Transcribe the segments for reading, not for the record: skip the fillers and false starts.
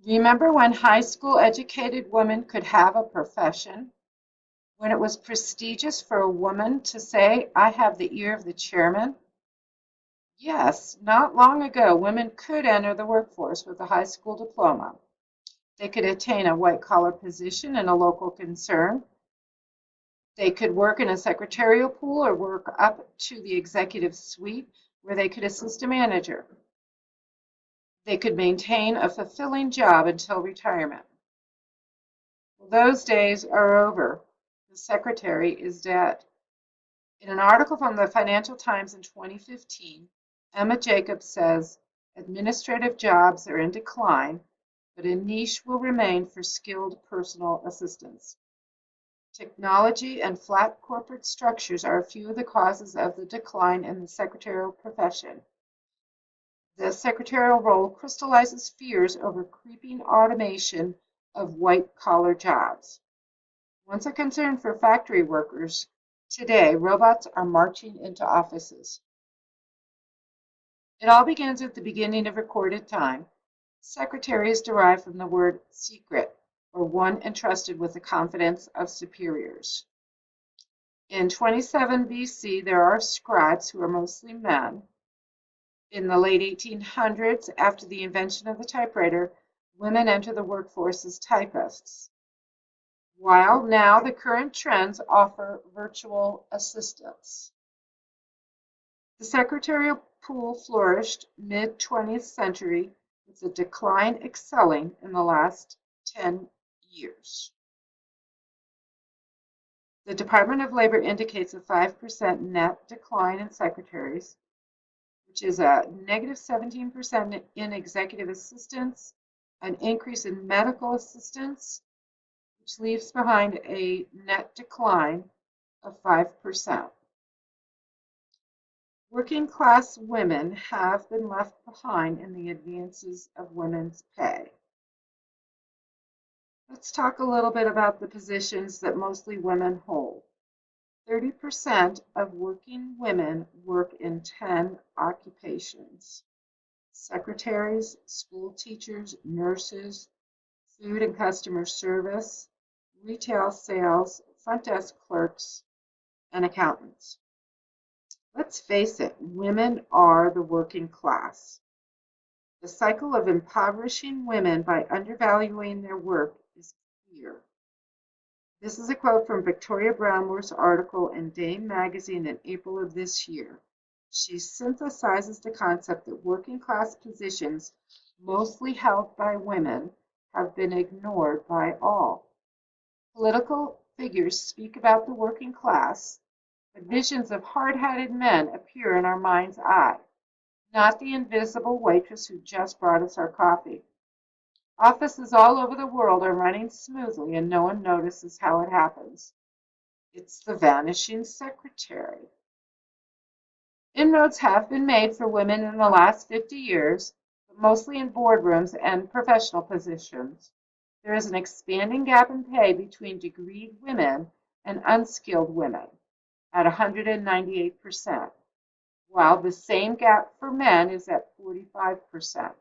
Remember when high school educated women could have a profession? When it was prestigious for a woman to say, I have the ear of the chairman? Yes, not long ago, women could enter the workforce with a high school diploma. They could attain a white-collar position in a local concern. They could work in a secretarial pool or work up to the executive suite where they could assist a manager. They could maintain a fulfilling job until retirement. Well, those days are over. The secretary is dead. In an article from the Financial Times in 2015, Emma Jacobs says administrative jobs are in decline, but a niche will remain for skilled personal assistants. Technology and flat corporate structures are a few of the causes of the decline in the secretarial profession. The secretarial role crystallizes fears over creeping automation of white-collar jobs. Once a concern for factory workers, today robots are marching into offices. It all begins at the beginning of recorded time. Secretary is derived from the word secret, or one entrusted with the confidence of superiors. In 27 BC, there are scribes who are mostly men. In the late 1800s, after the invention of the typewriter, women enter the workforce as typists. While now the current trends offer virtual assistants. The secretarial pool flourished mid-20th century, with the decline excelling in the last 10 years. The Department of Labor indicates a 5% net decline in secretaries, which is a negative 17% in executive assistants, an increase in medical assistants, which leaves behind a net decline of 5%. Working class women have been left behind in the advances of women's pay. Let's talk a little bit about the positions that mostly women hold. 30% of working women work in 10 occupations: secretaries, school teachers, nurses, food and customer service, retail sales, front desk clerks, and accountants. Let's face it, women are the working class. The cycle of impoverishing women by undervaluing their work is clear. This is a quote from Victoria Brownworth's article in Dame magazine in April of this year. She synthesizes the concept that working class positions, mostly held by women, have been ignored by all. Political figures speak about the working class, but visions of hard-hatted men appear in our mind's eye, not the invisible waitress who just brought us our coffee. Offices all over the world are running smoothly and no one notices how it happens. It's the vanishing secretary. Inroads have been made for women in the last 50 years, but mostly in boardrooms and professional positions. There is an expanding gap in pay between degreed women and unskilled women at 198%, while the same gap for men is at 45%.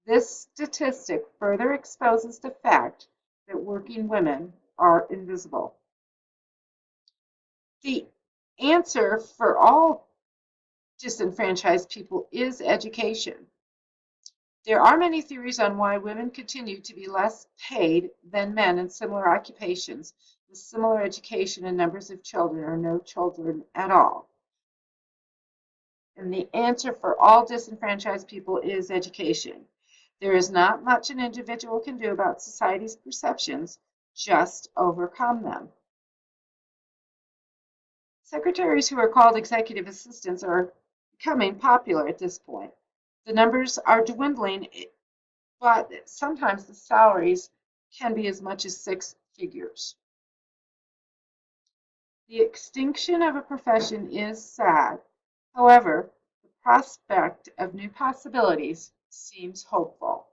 This statistic further exposes the fact that working women are invisible. The answer for all disenfranchised people is education. There are many theories on why women continue to be less paid than men in similar occupations with similar education and numbers of children or no children at all. And the answer for all disenfranchised people is education. There is not much an individual can do about society's perceptions, just overcome them. Secretaries who are called executive assistants are becoming popular at this point. The numbers are dwindling, but sometimes the salaries can be as much as 6 figures. The extinction of a profession is sad. However, the prospect of new possibilities seems hopeful.